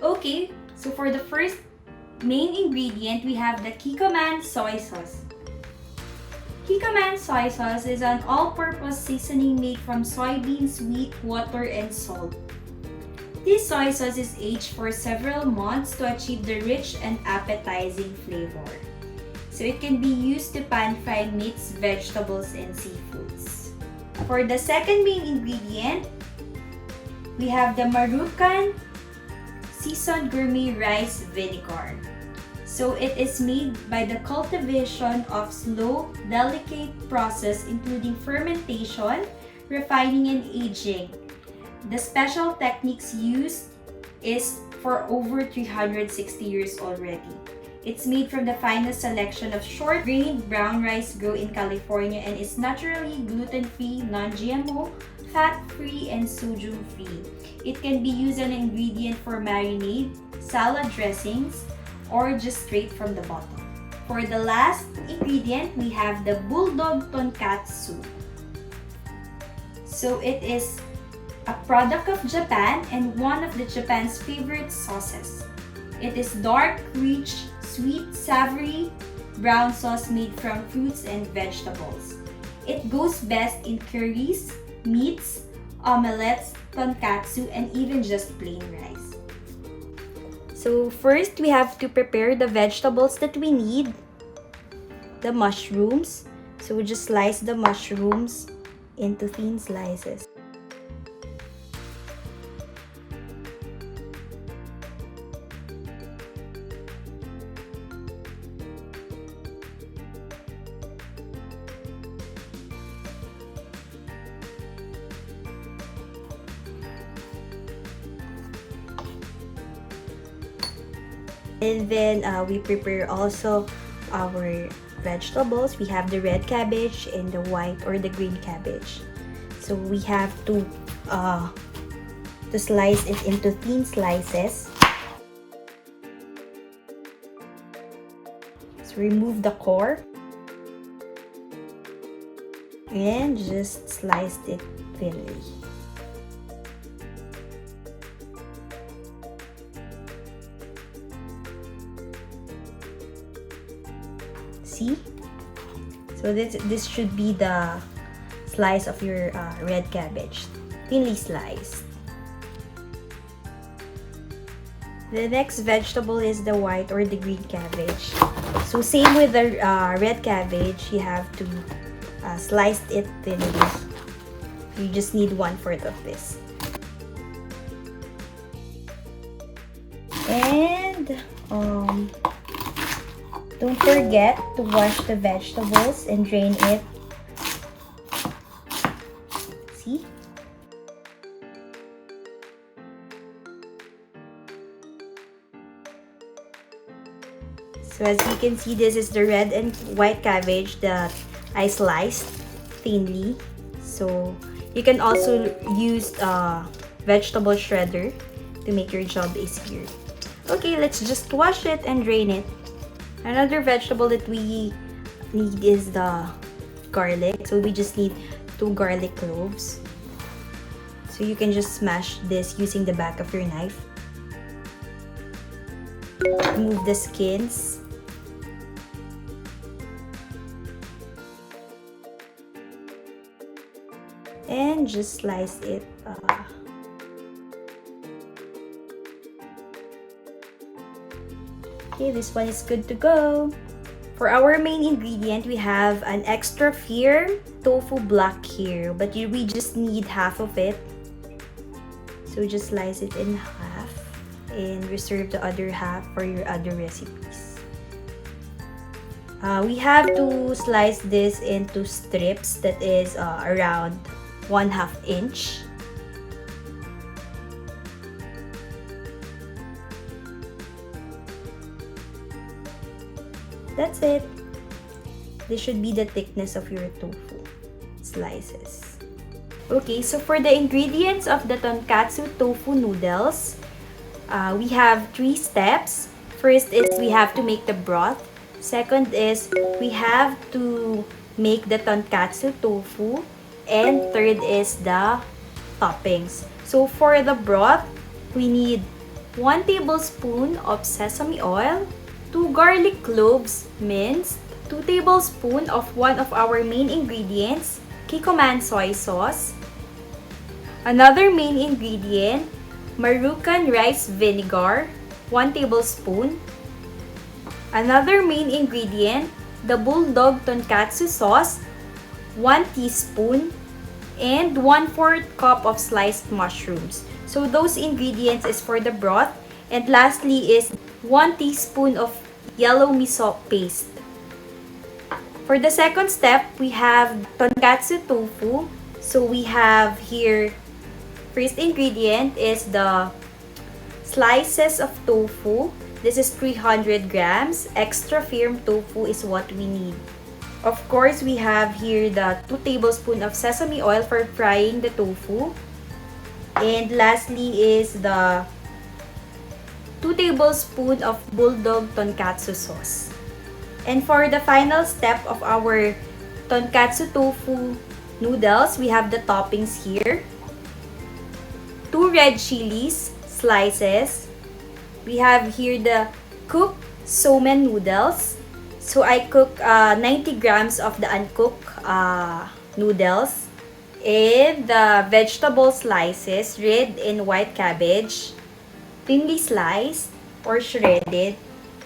Okay, so for the first main ingredient, we have the Kikkoman soy sauce. Kikkoman soy sauce is an all-purpose seasoning made from soybeans, wheat, water, and salt. This soy sauce is aged for several months to achieve the rich and appetizing flavor. So it can be used to pan-fry meats, vegetables, and seafoods. For the second main ingredient, we have the Marukan seasoned gourmet rice vinegar. So it is made by the cultivation of slow, delicate process including fermentation, refining, and aging. The special techniques used is for over 360 years already. It's made from the finest selection of short-grained brown rice grown in California and is naturally gluten-free, non-GMO, fat-free, and sodium-free. It can be used as an ingredient for marinade, salad dressings, or just straight from the bottle. For the last ingredient, we have the Bulldog Tonkatsu. So it is a product of Japan and one of Japan's favorite sauces. It is dark, rich, sweet, savory, brown sauce made from fruits and vegetables. It goes best in curries, meats, omelettes, tonkatsu, and even just plain rice. So first, we have to prepare the vegetables that we need. The mushrooms. So we just slice the mushrooms into thin slices. And then we prepare also our vegetables. We have the red cabbage and the white or the green cabbage. So we have to slice it into thin slices. So remove the core and just slice it thinly. See? So this should be the slice of your red cabbage, thinly sliced. The next vegetable is the white or the green cabbage. So same with the red cabbage, you have to slice it thinly. You just need 1/4 of this. And don't forget to wash the vegetables and drain it. See? So as you can see, this is the red and white cabbage that I sliced thinly. So you can also use vegetable shredder to make your job easier. Okay, let's just wash it and drain it. Another vegetable that we need is the garlic. So we just need 2 garlic cloves. So you can just smash this using the back of your knife. Remove the skins. And just slice it. Okay, this one is good to go. For our main ingredient, we have an extra firm tofu block here, but we just need half of it. So just slice it in half and reserve the other half for your other recipes. We have to slice this into strips that is around 1/2 inch. That's it. This should be the thickness of your tofu slices. Okay, so for the ingredients of the Tonkatsu Tofu Noodles, we have 3 steps. First is we have to make the broth. Second is we have to make the Tonkatsu tofu. And third is the toppings. So for the broth, we need 1 tablespoon of sesame oil, 2 garlic cloves minced, 2 tablespoons of one of our main ingredients, Kikkoman soy sauce. Another main ingredient, Marukan rice vinegar, 1 tablespoon. Another main ingredient, the Bulldog Tonkatsu sauce, 1 teaspoon. And 1/4 cup of sliced mushrooms. So those ingredients is for the broth. And lastly is 1 teaspoon of yellow miso paste. For the second step, we have tonkatsu tofu. So we have here, first ingredient is the slices of tofu. This is 300 grams. Extra firm tofu is what we need. Of course, we have here the 2 tablespoons of sesame oil for frying the tofu. And lastly is the 2 tablespoons of Bulldog Tonkatsu sauce. And for the final step of our Tonkatsu Tofu Noodles, we have the toppings here. 2 red chilies, slices. We have here the cooked somen noodles. So I cook 90 grams of the uncooked noodles. And the vegetable slices, red and white cabbage, thinly sliced or shredded.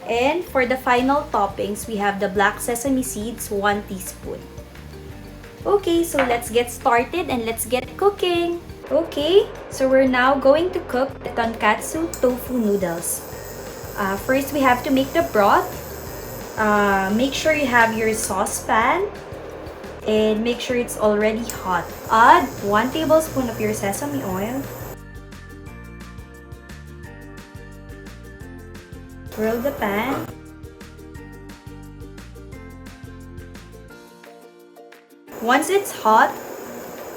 And for the final toppings, we have the black sesame seeds, 1 teaspoon. Okay, so let's get started and let's get cooking. Okay, so we're now going to cook the Tonkatsu Tofu Noodles. First, we have to make the broth. Make sure you have your saucepan and make sure it's already hot. Add 1 tablespoon of your sesame oil. Swirl the pan. Once it's hot,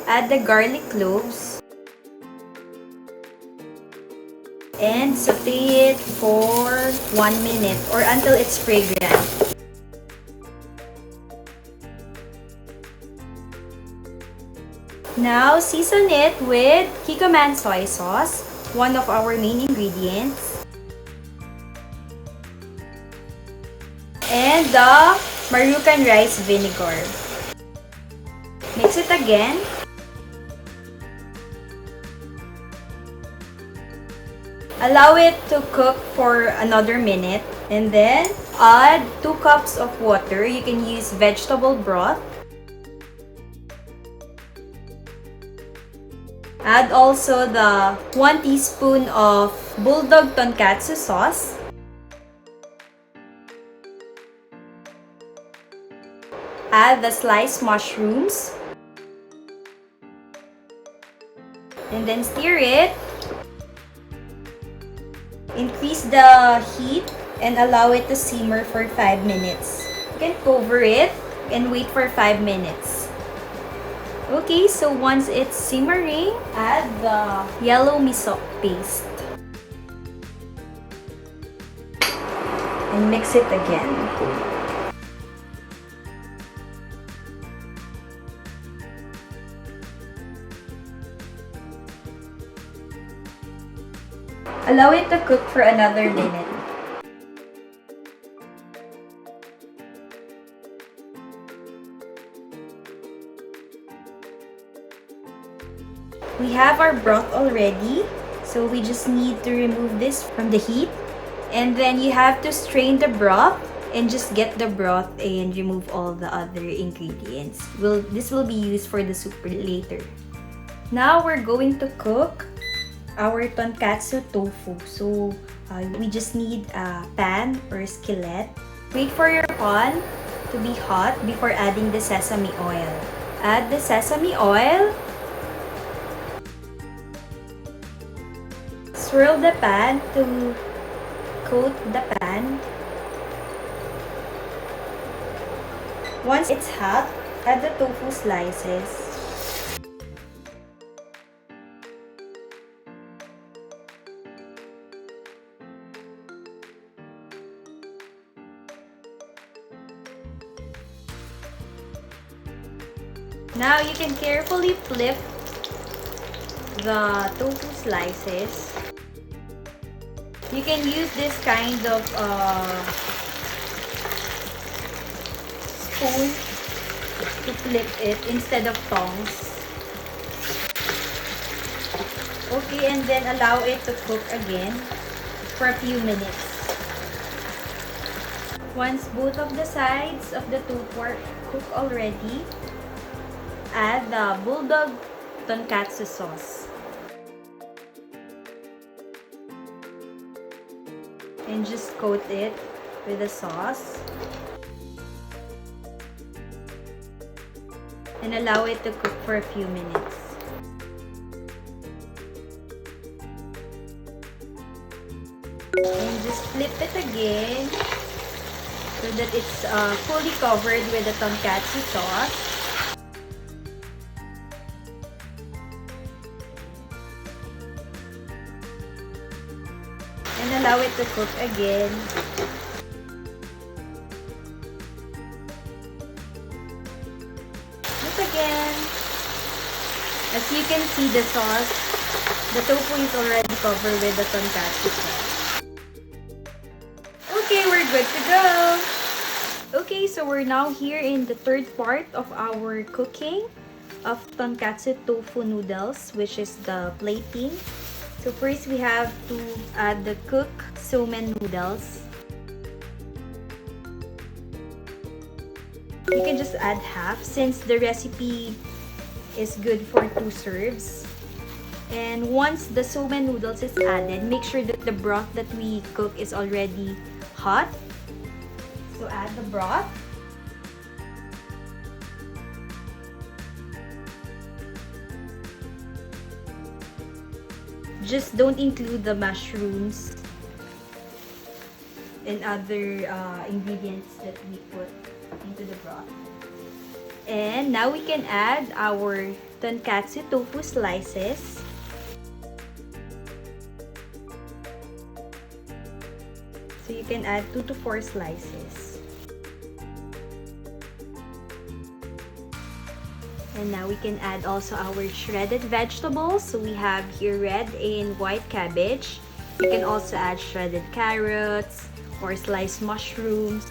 add the garlic cloves and saute it for 1 minute or until it's fragrant. Now, season it with Kikkoman soy sauce, one of our main ingredients. And the Marukan rice vinegar. Mix it again. Allow it to cook for another minute. And then, add 2 cups of water. You can use vegetable broth. Add also the 1 teaspoon of Bulldog Tonkatsu sauce. Add the sliced mushrooms. And then stir it. Increase the heat and allow it to simmer for 5 minutes. You can cover it and wait for 5 minutes. Okay, so once it's simmering, add the yellow miso paste. And mix it again. Allow it to cook for another minute. We have our broth already, so we just need to remove this from the heat. And then you have to strain the broth and just get the broth and remove all the other ingredients. This will be used for the soup later. Now we're going to cook our tonkatsu tofu. So we just need a pan or a skillet. Wait for your pan to be hot before adding the sesame oil. Add the sesame oil. Swirl the pan to coat the pan. Once it's hot, add the tofu slices. Now you can carefully flip the tofu slices. You can use this kind of spoon to flip it instead of tongs. Okay, and then allow it to cook again for a few minutes. Once both of the sides of the tofu cook already, add the Bulldog Tonkatsu sauce. And just coat it with the sauce. And allow it to cook for a few minutes. And just flip it again so that it's fully covered with the tonkatsu sauce. And allow it to cook again. Flip again. As you can see, the sauce, the tofu is already covered with the tonkatsu sauce. Okay, we're good to go. Okay, so we're now here in the third part of our cooking of Tonkatsu Tofu Noodles, which is the plating. So first we have to add the cooked somen noodles. You can just add half since the recipe is good for 2 serves. And once the somen noodles is added, make sure that the broth that we cook is already hot. So add the broth. Just don't include the mushrooms and other ingredients that we put into the broth. And now we can add our tonkatsu tofu slices. So you can add 2 to 4 slices. And now we can add also our shredded vegetables. So we have here red and white cabbage. You can also add shredded carrots or sliced mushrooms.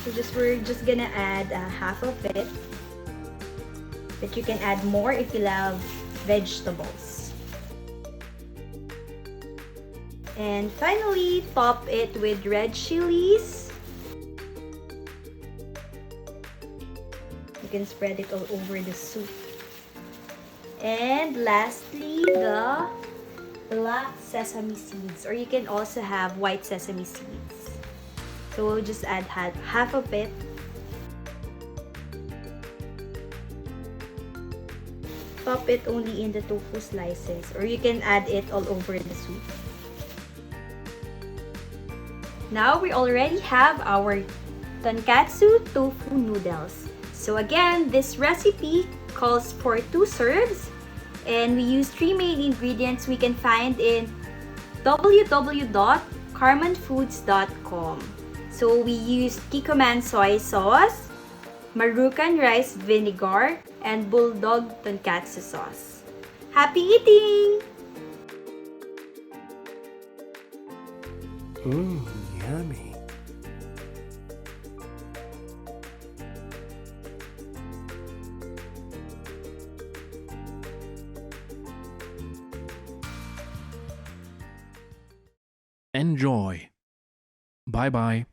So we're just gonna add half of it. But you can add more if you love vegetables. And finally, top it with red chilies. You can spread it all over the soup. And lastly, the black sesame seeds, or you can also have white sesame seeds. So we'll just add half of it. Top it only in the tofu slices, or you can add it all over the soup. Now we already have our Tonkatsu Tofu Noodles. So again, this recipe calls for 2 serves, and we use 3 main ingredients we can find in www.karmanfoods.com. So we used Kikkoman soy sauce, Marukan rice vinegar, and Bulldog Tonkatsu sauce. Happy eating! Yummy. Enjoy. Bye-bye.